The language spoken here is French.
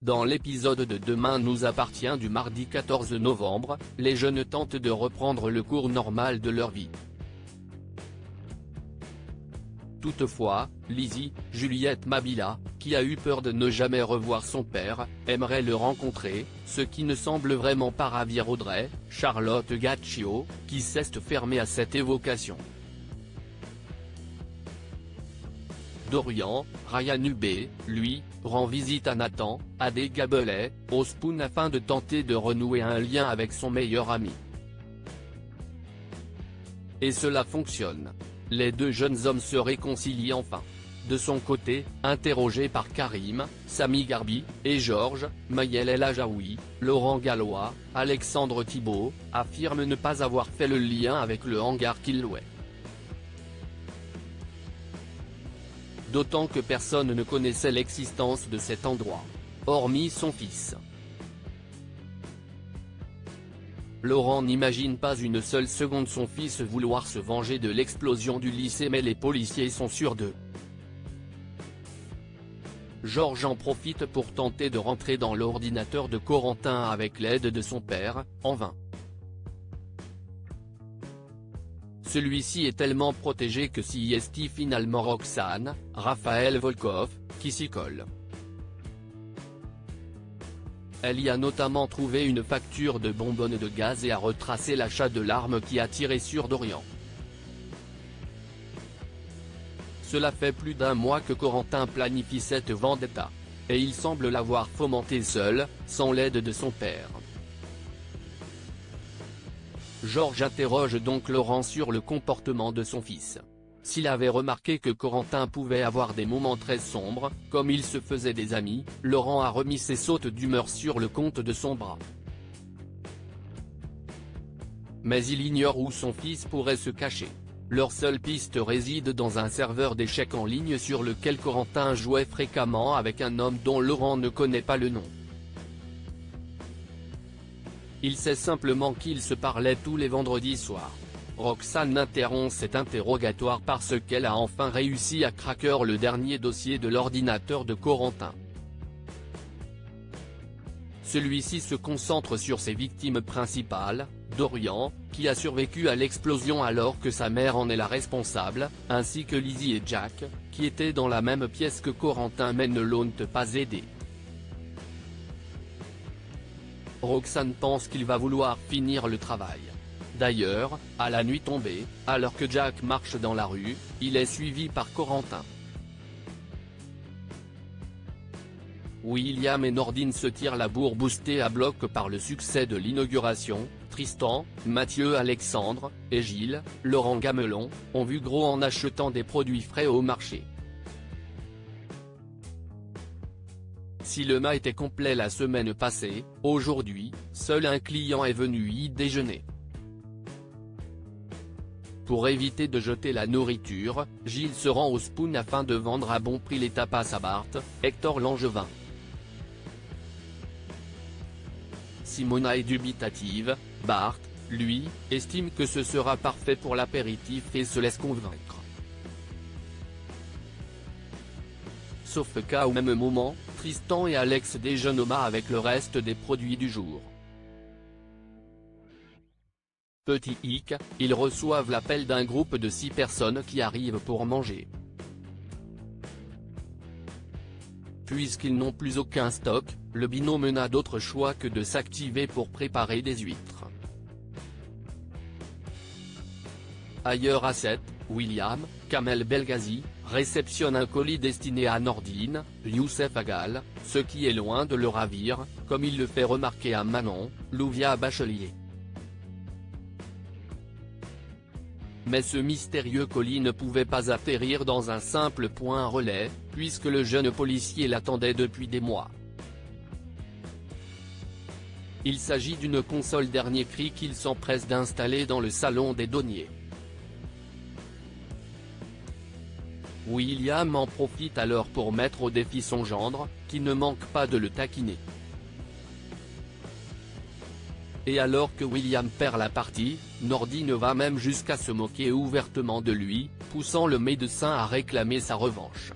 Dans l'épisode de Demain nous appartient du mardi 14 novembre, les jeunes tentent de reprendre le cours normal de leur vie. Toutefois, Lizzie, Juliette Mabila, qui a eu peur de ne jamais revoir son père, aimerait le rencontrer, ce qui ne semble vraiment pas ravir Audrey, Charlotte Gaccio, qui s'est fermée à cette évocation. Dorian, Ryan Hubé, lui, rend visite à Nathan, à des Gabelais, au Spoon afin de tenter de renouer un lien avec son meilleur ami. Et cela fonctionne. Les deux jeunes hommes se réconcilient enfin. De son côté, interrogé par Karim, Samy Garbi, et Georges, Maël El Ajaoui, Laurent Gallois, Alexandre Thibault, affirme ne pas avoir fait le lien avec le hangar qu'il louait. D'autant que personne ne connaissait l'existence de cet endroit. Hormis son fils. Laurent n'imagine pas une seule seconde son fils vouloir se venger de l'explosion du lycée, mais les policiers sont sûrs d'eux. Georges en profite pour tenter de rentrer dans l'ordinateur de Corentin avec l'aide de son père, en vain. Celui-ci est tellement protégé que s'y est finalement Roxane, Raphaël Volkov, qui s'y colle. Elle y a notamment trouvé une facture de bonbonnes de gaz et a retracé l'achat de l'arme qui a tiré sur Dorian. Cela fait plus d'un mois que Corentin planifie cette vendetta. Et il semble l'avoir fomentée seul, sans l'aide de son père. Georges interroge donc Laurent sur le comportement de son fils. S'il avait remarqué que Corentin pouvait avoir des moments très sombres, comme il se faisait des amis, Laurent a remis ses sautes d'humeur sur le compte de son bras. Mais il ignore où son fils pourrait se cacher. Leur seule piste réside dans un serveur d'échecs en ligne sur lequel Corentin jouait fréquemment avec un homme dont Laurent ne connaît pas le nom. Il sait simplement qu'ils se parlaient tous les vendredis soirs. Roxane interrompt cet interrogatoire parce qu'elle a enfin réussi à craquer le dernier dossier de l'ordinateur de Corentin. Celui-ci se concentre sur ses victimes principales, Dorian, qui a survécu à l'explosion alors que sa mère en est la responsable, ainsi que Lizzie et Jack, qui étaient dans la même pièce que Corentin mais ne l'ont pas aidé. Roxane pense qu'il va vouloir finir le travail. D'ailleurs, à la nuit tombée, alors que Jack marche dans la rue, il est suivi par Corentin. William et Nordine se tirent la bourre boostés à bloc par le succès de l'inauguration. Tristan, Mathieu Alexandre, et Gilles, Laurent Gamelon, ont vu gros en achetant des produits frais au marché. Si le mât était complet la semaine passée, aujourd'hui, seul un client est venu y déjeuner. Pour éviter de jeter la nourriture, Gilles se rend au Spoon afin de vendre à bon prix les tapas à Bart, Hector Langevin. Simona est dubitative, Bart, lui, estime que ce sera parfait pour l'apéritif et se laisse convaincre. Sauf qu'au même moment, Tristan et Alex déjeunent au mât avec le reste des produits du jour. Petit hic, ils reçoivent l'appel d'un groupe de 6 personnes qui arrivent pour manger. Puisqu'ils n'ont plus aucun stock, le binôme n'a d'autre choix que de s'activer pour préparer des huîtres. Ailleurs à 7, William, Kamel Belghazi, réceptionne un colis destiné à Nordine, Youssef Agal, ce qui est loin de le ravir, comme il le fait remarquer à Manon, Louvia Bachelier. Mais ce mystérieux colis ne pouvait pas atterrir dans un simple point relais, puisque le jeune policier l'attendait depuis des mois. Il s'agit d'une console dernier cri qu'il s'empresse d'installer dans le salon des douaniers. William en profite alors pour mettre au défi son gendre, qui ne manque pas de le taquiner. Et alors que William perd la partie, Nordine va même jusqu'à se moquer ouvertement de lui, poussant le médecin à réclamer sa revanche.